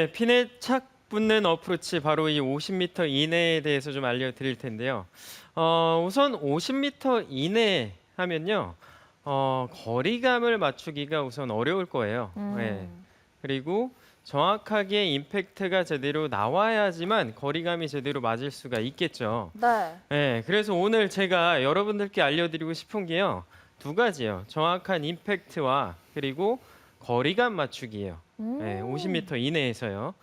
네, 핀에 착 붙는 어프로치 바로 이 50m 이내에 대해서 좀 알려드릴 텐데요. 우선 50m 이내 하면요, 거리감을 맞추기가 우선 어려울 거예요. 네. 그리고 정확하게 임팩트가 제대로 나와야지만 거리감이 제대로 맞을 수가 있겠죠. 네. 네, 그래서 오늘 제가 여러분들께 알려드리고 싶은 게요, 두 가지요. 정확한 임팩트와 그리고 거리감 맞추기예요. 네, 50m 이내에서요.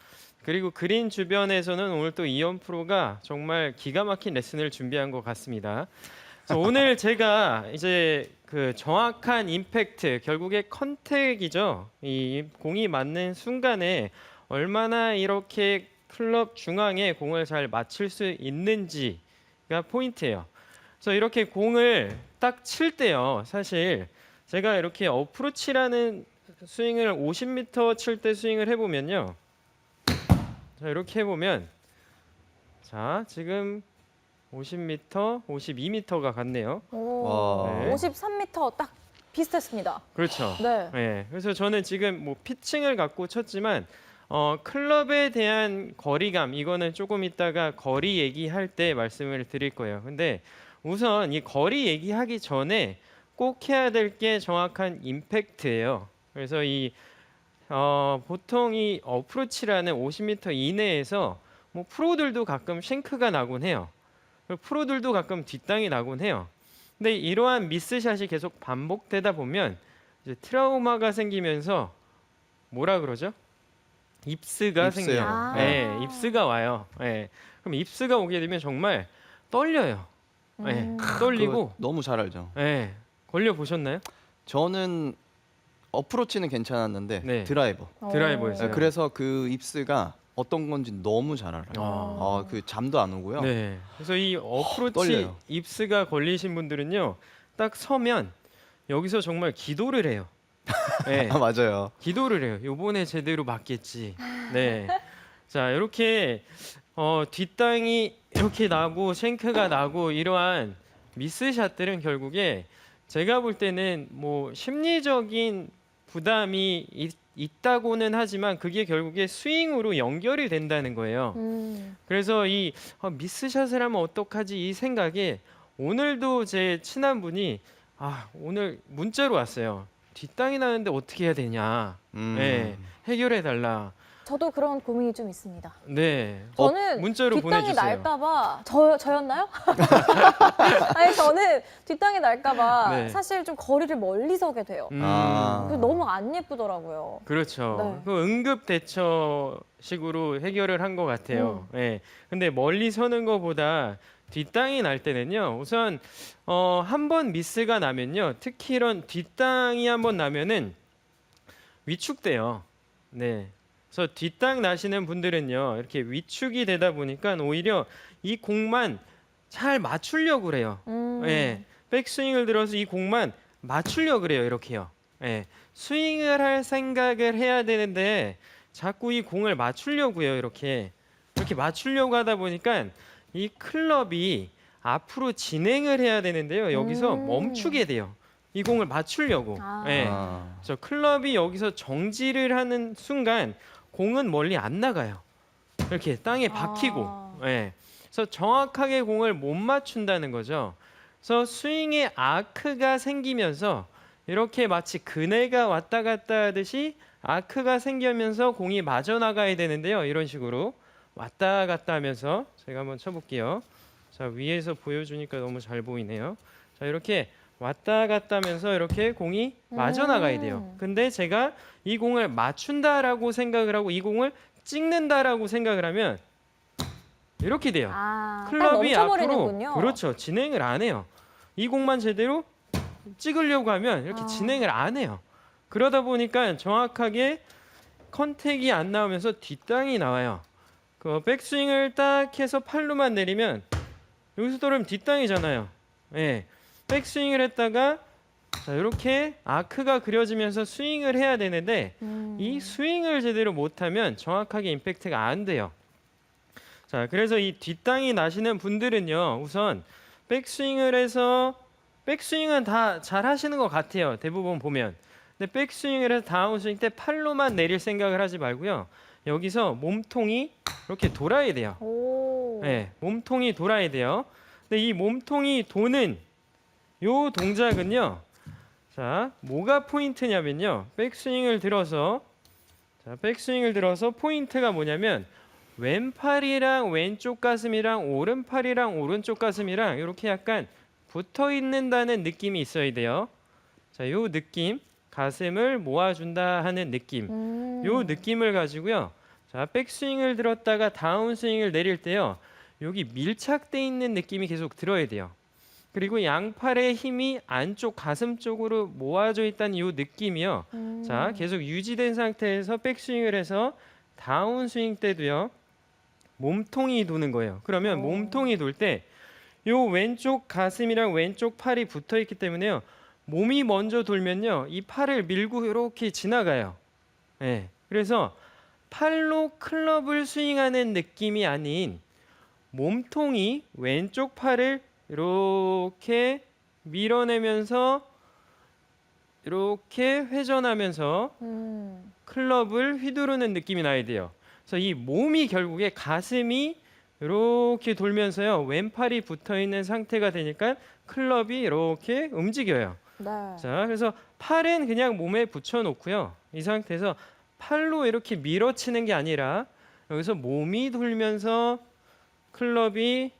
그리고 그린 주변에서는 오늘 또 이현 프로가 정말 기가 막힌 레슨을 준비한 것 같습니다. 그래서 오늘 제가 이제 그 정확한 임팩트, 결국에 컨택이죠. 이 공이 맞는 순간에 얼마나 이렇게 클럽 중앙에 공을 잘 맞출 수 있는지가 포인트예요. 그래서 이렇게 공을 딱 칠 때요, 사실 제가 이렇게 어프로치라는 스윙을 50m 칠 때 스윙을 해보면요, 자, 이렇게 해보면, 자, 지금 50m, 52m가 같네요. 오, 네. 53m 딱 비슷했습니다. 그렇죠. 네. 네, 그래서 저는 지금 뭐 피칭을 갖고 쳤지만 클럽에 대한 거리감, 이거는 조금 이따가 거리 얘기할 때 말씀을 드릴 거예요. 근데 우선 이 거리 얘기하기 전에 꼭 해야 될 게 정확한 임팩트예요. 그래서 보통 이 어프로치라는 50m 이내에서 뭐 프로들도 가끔 싱크가 나곤 해요. 그리고 프로들도 가끔 뒷땅이 나곤 해요. 근데 이러한 미스샷이 계속 반복되다 보면 이제 트라우마가 생기면서 뭐라 그러죠? 입스가 입스요. 생겨요. 아. 네, 입스가 와요. 네. 그럼 입스가 오게 되면 정말 떨려요. 네, 떨리고. 그거 너무 잘 알죠. 네, 걸려 보셨나요? 저는 어프로치는 괜찮았는데 네. 드라이버. 드라이버에서요. 그래서 그 입스가 어떤 건지 너무 잘 알아요. 아. 그 잠도 안 오고요. 네. 그래서 이 어프로치 떨려요. 입스가 걸리신 분들은요, 딱 서면 여기서 정말 기도를 해요. 네. 아, 맞아요. 기도를 해요. 요번에 제대로 맞겠지. 네. 자, 이렇게 뒷땅이 이렇게 나고 쉔크가 나고 이러한 미스샷들은 결국에 제가 볼 때는 뭐 심리적인 부담이 있다고는 하지만 그게 결국에 스윙으로 연결이 된다는 거예요. 그래서 이 미스샷을 하면 어떡하지 이 생각에 오늘도 제 친한 분이 오늘 문자로 왔어요. 뒷땅이 나는데 어떻게 해야 되냐. 네, 해결해 달라. 저도 그런 고민이 좀 있습니다. 네. 저는 문자로 뒷땅이 보내주세요. 날까봐 저였나요? 아니 저는 뒷땅이 날까봐 네. 사실 좀 거리를 멀리 서게 돼요. 아. 그래서 너무 안 예쁘더라고요. 그렇죠. 네. 그 응급 대처식으로 해결을 한 것 같아요. 네. 근데 멀리 서는 것보다 뒷땅이 날 때는요. 우선 한 번 미스가 나면요. 특히 이런 뒷땅이 한 번 나면은 위축돼요. 네. 그래서 뒷땅 나시는 분들은요. 이렇게 위축이 되다 보니까 오히려 이 공만 잘 맞추려고 그래요. 네. 백스윙을 들어서 이 공만 맞추려고 그래요. 이렇게요. 네. 스윙을 할 생각을 해야 되는데 자꾸 이 공을 맞추려고요. 이렇게 맞추려고 하다 보니까 이 클럽이 앞으로 진행을 해야 되는데요. 여기서 멈추게 돼요. 이 공을 맞추려고. 네. 그래서 클럽이 여기서 정지를 하는 순간 공은 멀리 안 나가요. 이렇게 땅에 박히고. 네. 그래서 정확하게 공을 못 맞춘다는 거죠. 그래서 스윙에 아크가 생기면서 이렇게 마치 그네가 왔다 갔다 하듯이 아크가 생기면서 공이 맞아나가야 되는데요. 이런 식으로 왔다 갔다 하면서 제가 한번 쳐볼게요. 자, 위에서 보여주니까 너무 잘 보이네요. 자, 이렇게 왔다 갔다 하면서 이렇게 공이 맞아나가야 돼요. 근데 제가 이 공을 맞춘다라고 생각을 하고 이 공을 찍는다라고 생각을 하면 이렇게 돼요. 클럽이 앞으로 그렇죠. 진행을 안 해요. 이 공만 제대로 찍으려고 하면 이렇게 진행을 안 해요. 그러다 보니까 정확하게 컨택이 안 나오면서 뒷땅이 나와요. 그 백스윙을 딱 해서 팔로만 내리면 여기서 떨어지면 뒷땅이잖아요. 예. 백스윙을 했다가 자, 이렇게 아크가 그려지면서 스윙을 해야 되는데 이 스윙을 제대로 못하면 정확하게 임팩트가 안 돼요. 자, 그래서 이 뒷땅이 나시는 분들은요, 우선 백스윙을 해서 백스윙은 다 잘 하시는 것 같아요. 대부분 보면. 근데 백스윙을 해서 다운스윙 때 팔로만 내릴 생각을 하지 말고요. 여기서 몸통이 이렇게 돌아야 돼요. 오. 네, 몸통이 돌아야 돼요. 근데 이 몸통이 도는 요 동작은요. 자, 뭐가 포인트냐면요. 백스윙을 들어서 포인트가 뭐냐면 왼팔이랑 왼쪽 가슴이랑 오른팔이랑 오른쪽 가슴이랑 이렇게 약간 붙어 있는다는 느낌이 있어야 돼요. 자, 요 느낌, 가슴을 모아준다 하는 느낌. 요 느낌을 가지고요. 자, 백스윙을 들었다가 다운스윙을 내릴 때요. 여기 밀착돼 있는 느낌이 계속 들어야 돼요. 그리고 양팔의 힘이 안쪽 가슴 쪽으로 모아져 있다는 이 느낌이요. 자, 계속 유지된 상태에서 백스윙을 해서 다운스윙 때도요. 몸통이 도는 거예요. 그러면 오. 몸통이 돌 때 요 왼쪽 가슴이랑 왼쪽 팔이 붙어 있기 때문에요. 몸이 먼저 돌면요. 이 팔을 밀고 이렇게 지나가요. 네. 그래서 팔로 클럽을 스윙하는 느낌이 아닌 몸통이 왼쪽 팔을 이렇게 밀어내면서 이렇게 회전하면서 클럽을 휘두르는 느낌이 나야 돼요. 그래서 이 몸이 결국에 가슴이 이렇게 돌면서요. 왼팔이 붙어 있는 상태가 되니까 클럽이 이렇게 움직여요. 네. 자, 그래서 팔은 그냥 몸에 붙여 놓고요. 이 상태에서 팔로 이렇게 밀어치는 게 아니라 여기서 몸이 돌면서 클럽이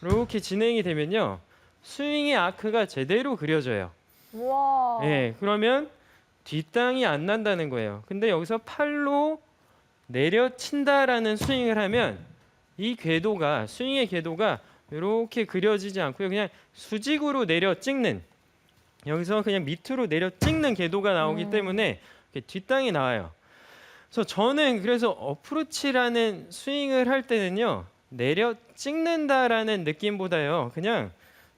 이렇게 진행이 되면요. 스윙의 아크가 제대로 그려져요. 우와. 예, 그러면 뒷땅이 안 난다는 거예요. 근데 여기서 팔로 내려친다라는 스윙을 하면 이 궤도가 스윙의 궤도가 이렇게 그려지지 않고요. 그냥 수직으로 내려 찍는 여기서 그냥 밑으로 내려 찍는 궤도가 나오기 때문에 이렇게 뒷땅이 나와요. 그래서 저는 그래서 어프로치라는 스윙을 할 때는요. 내려 찍는다라는 느낌보다요. 그냥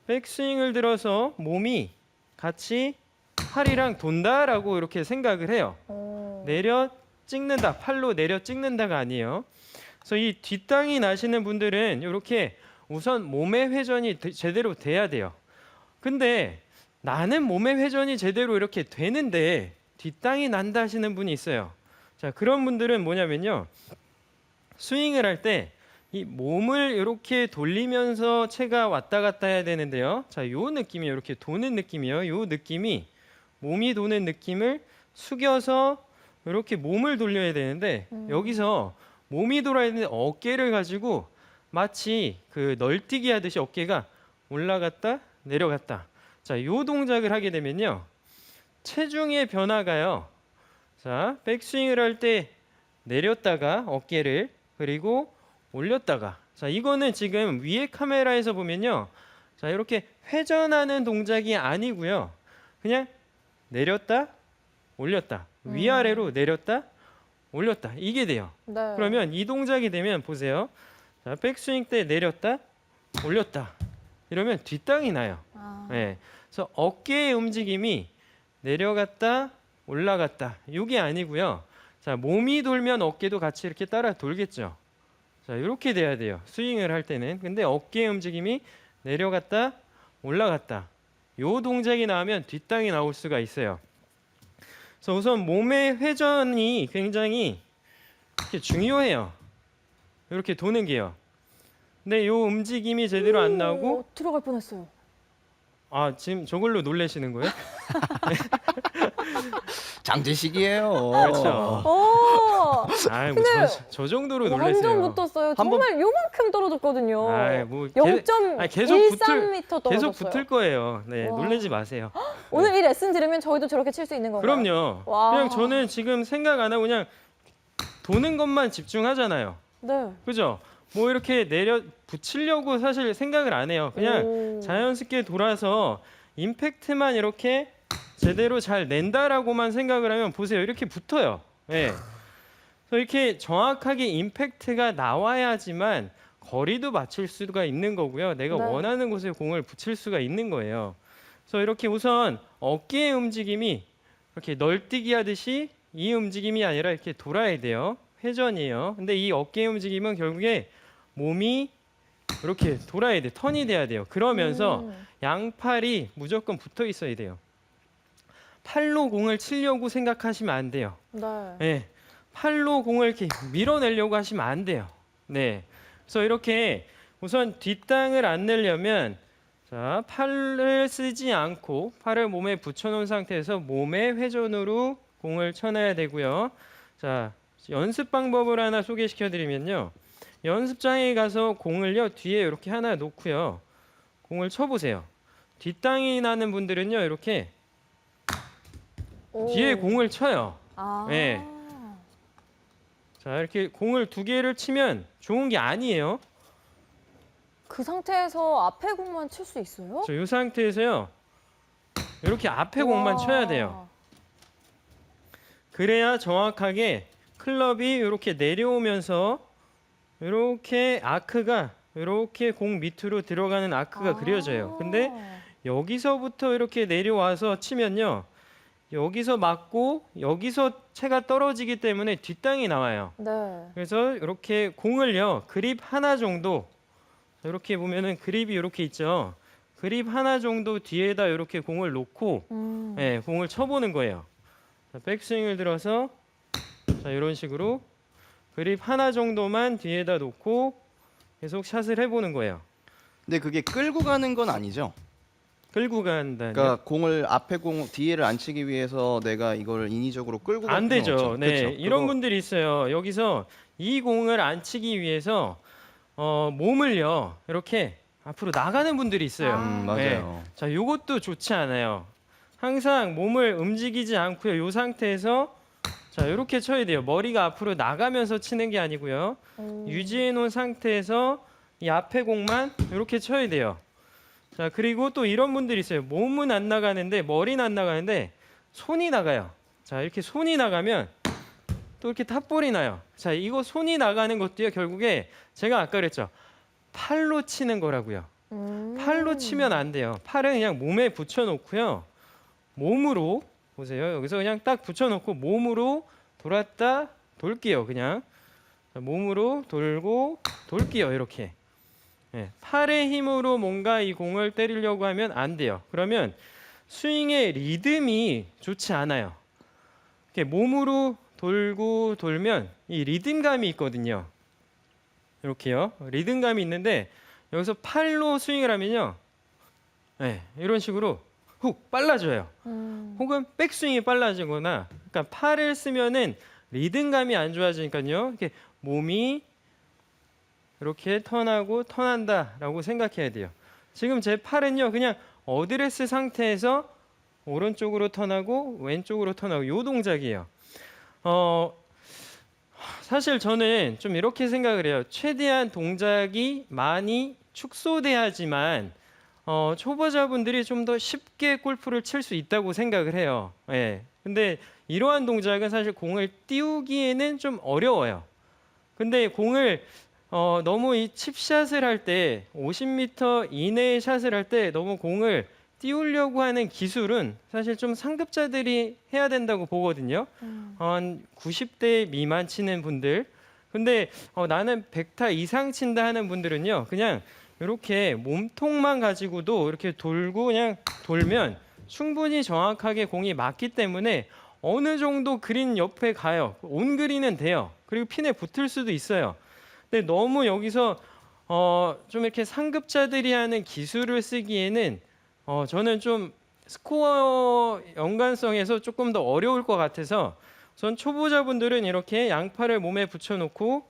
백스윙을 들어서 몸이 같이 팔이랑 돈다라고 이렇게 생각을 해요. 오. 내려 찍는다, 팔로 내려 찍는다가 아니에요. 그래서 이 뒷땅이 나시는 분들은 이렇게 우선 몸의 회전이 제대로 돼야 돼요. 근데 나는 몸의 회전이 제대로 이렇게 되는데 뒷땅이 난다 하시는 분이 있어요. 자, 그런 분들은 뭐냐면요. 스윙을 할 때 이 몸을 이렇게 돌리면서 채가 왔다 갔다 해야 되는데요. 자, 요 느낌이 이렇게 도는 느낌이요. 요 느낌이 몸이 도는 느낌을 숙여서 이렇게 몸을 돌려야 되는데 여기서 몸이 돌아야 되는데 어깨를 가지고 마치 그 널뛰기 하듯이 어깨가 올라갔다 내려갔다. 자, 요 동작을 하게 되면요. 체중의 변화가요. 자, 백스윙을 할 때 내렸다가 어깨를 그리고 올렸다가 자, 이거는 지금 위에 카메라에서 보면요. 자, 이렇게 회전하는 동작이 아니고요. 그냥 내렸다 올렸다. 위아래로 내렸다 올렸다. 이게 돼요. 네. 그러면 이 동작이 되면 보세요. 자, 백스윙 때 내렸다 올렸다. 이러면 뒷땅이 나요. 아. 네. 그래서 어깨의 움직임이 내려갔다 올라갔다. 이게 아니고요. 자, 몸이 돌면 어깨도 같이 이렇게 따라 돌겠죠. 자, 이렇게 돼야 돼요. 스윙을 할 때는. 근데 어깨의 움직임이 내려갔다 올라갔다. 요 동작이 나오면 뒷땅이 나올 수가 있어요. 그래서 우선 몸의 회전이 굉장히 이렇게 중요해요. 이렇게 도는 게요. 근데 요 움직임이 제대로 안 나오고 오, 들어갈 뻔했어요. 아, 지금 저걸로 놀라시는 거예요? 장제식이에요. 그렇죠. 오. 아, 뭐 근데 저 정도로 완전 놀라세요. 붙었어요. 한번- 정말 요만큼 떨어졌거든요. 아, 뭐 계속 0.13m 떨어졌어요. 계속 붙을 거예요. 네, 와. 놀라지 마세요. 오늘 이 레슨 들으면 저희도 저렇게 칠 수 있는 건가요? 그럼요. 와. 그냥 저는 지금 생각 안 하고 그냥 도는 것만 집중하잖아요. 네. 그죠? 뭐 이렇게 내려 붙이려고 사실 생각을 안 해요. 그냥 오. 자연스럽게 돌아서 임팩트만 이렇게 제대로 잘 낸다라고만 생각을 하면 보세요. 이렇게 붙어요. 예. 그래서 이렇게 정확하게 임팩트가 나와야지만 거리도 맞출 수가 있는 거고요. 내가 네. 원하는 곳에 공을 붙일 수가 있는 거예요. 그래서 이렇게 우선 어깨의 움직임이 이렇게 널뛰기 하듯이 이 움직임이 아니라 이렇게 돌아야 돼요. 회전이에요. 근데 이 어깨의 움직임은 결국에 몸이 이렇게 돌아야 돼. 턴이 돼야 돼요. 그러면서 양팔이 무조건 붙어 있어야 돼요. 팔로 공을 치려고 생각하시면 안 돼요. 네. 예. 팔로 공을 이렇게 밀어내려고 하시면 안 돼요. 네. 그래서 이렇게 우선 뒷땅을 안 내려면 자, 팔을 쓰지 않고 팔을 몸에 붙여놓은 상태에서 몸의 회전으로 공을 쳐놔야 되고요. 자, 연습 방법을 하나 소개시켜드리면요. 연습장에 가서 공을요 뒤에 이렇게 하나 놓고요. 공을 쳐보세요. 뒷땅이 나는 분들은요 이렇게 오. 뒤에 공을 쳐요. 아. 네. 자, 이렇게 공을 두 개를 치면 좋은 게 아니에요. 그 상태에서 앞에 공만 칠 수 있어요? 이 상태에서요 이렇게 앞에 공만 우와. 쳐야 돼요. 그래야 정확하게 클럽이 이렇게 내려오면서 이렇게 아크가 이렇게 공 밑으로 들어가는 아크가 아. 그려져요. 근데 여기서부터 이렇게 내려와서 치면요. 여기서 맞고 여기서 채가 떨어지기 때문에 뒷땅이 나와요. 네. 그래서 이렇게 공을요. 그립 하나 정도 이렇게 보면은 그립이 이렇게 있죠. 그립 하나 정도 뒤에다 이렇게 공을 놓고 예, 공을 쳐보는 거예요. 자, 백스윙을 들어서 자, 이런 식으로 그립 하나 정도만 뒤에다 놓고 계속 샷을 해보는 거예요. 근데 그게 끌고 가는 건 아니죠? 끌고 간다는. 그러니까 공을 앞에 공 뒤에를 안 치기 위해서 내가 이걸 인위적으로 끌고 갈 안 필요는 되죠. 없죠. 네, 그쵸? 이런 그거- 분들이 있어요. 여기서 이 공을 안 치기 위해서 몸을요 이렇게 앞으로 나가는 분들이 있어요. 맞아요. 자, 요것도 좋지 않아요. 항상 몸을 움직이지 않고요. 요 상태에서 자, 이렇게 쳐야 돼요. 머리가 앞으로 나가면서 치는 게 아니고요. 유지해 놓은 상태에서 이 앞에 공만 이렇게 쳐야 돼요. 자, 그리고 또 이런 분들이 있어요. 몸은 안 나가는데 머리는 안 나가는데 손이 나가요. 자, 이렇게 손이 나가면 또 이렇게 탑볼이 나요. 자, 이거 손이 나가는 것도요. 결국에 제가 아까 그랬죠. 팔로 치는 거라고요. 팔로 치면 안 돼요. 팔은 그냥 몸에 붙여 놓고요. 몸으로 보세요. 여기서 그냥 딱 붙여 놓고 몸으로 돌았다 돌게요. 그냥 자, 몸으로 돌고 돌게요. 이렇게. 네, 팔의 힘으로 뭔가 이 공을 때리려고 하면 안 돼요. 그러면 스윙의 리듬이 좋지 않아요. 이렇게 몸으로 돌고 돌면 이 리듬감이 있거든요. 이렇게요. 리듬감이 있는데 여기서 팔로 스윙을 하면요. 네, 이런 식으로 훅 빨라져요. 혹은 백스윙이 빨라지거나 그러니까 팔을 쓰면은 리듬감이 안 좋아지니까요. 이렇게 몸이 이렇게 턴하고 턴한다라고 생각해야 돼요. 지금 제 팔은요. 그냥 어드레스 상태에서 오른쪽으로 턴하고 왼쪽으로 턴하고 요 동작이에요. 사실 저는 좀 이렇게 생각을 해요. 최대한 동작이 많이 축소돼야지만 초보자분들이 좀 더 쉽게 골프를 칠 수 있다고 생각을 해요. 예. 근데 이러한 동작은 사실 공을 띄우기에는 좀 어려워요. 근데 공을 너무 이 칩샷을 할 때 50m 이내의 샷을 할 때 너무 공을 띄우려고 하는 기술은 사실 좀 상급자들이 해야 된다고 보거든요. 한 90대 미만 치는 분들. 근데 나는 100타 이상 친다 하는 분들은요. 그냥 이렇게 몸통만 가지고도 이렇게 돌고 그냥 돌면 충분히 정확하게 공이 맞기 때문에 어느 정도 그린 옆에 가요. 온 그린은 돼요. 그리고 핀에 붙을 수도 있어요. 근데 너무 여기서 좀 이렇게 상급자들이 하는 기술을 쓰기에는 저는 좀 스코어 연관성에서 조금 더 어려울 것 같아서 전 초보자분들은 이렇게 양팔을 몸에 붙여놓고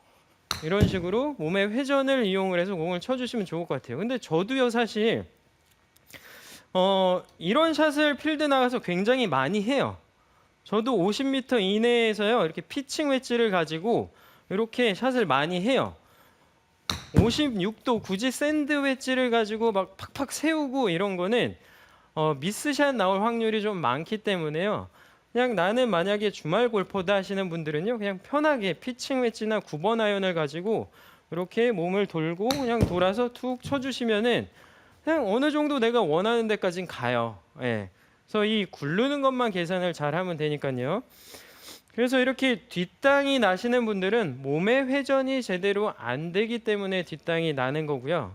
이런 식으로 몸의 회전을 이용을 해서 공을 쳐주시면 좋을 것 같아요. 근데 저도요 사실 이런 샷을 필드 나가서 굉장히 많이 해요. 저도 50m 이내에서요 이렇게 피칭 웨지를 가지고 이렇게 샷을 많이 해요. 56도 굳이 샌드 웨지를 가지고 막 팍팍 세우고 이런 거는 미스샷 나올 확률이 좀 많기 때문에요. 그냥 나는 만약에 주말 골퍼다 하시는 분들은요. 그냥 편하게 피칭 웨지나 9번 아이언을 가지고 이렇게 몸을 돌고 그냥 돌아서 툭 쳐주시면은 그냥 어느 정도 내가 원하는 데까지는 가요. 예. 그래서 이 굴르는 것만 계산을 잘 하면 되니까요. 그래서 이렇게 뒷땅이 나시는 분들은 몸의 회전이 제대로 안 되기 때문에 뒷땅이 나는 거고요.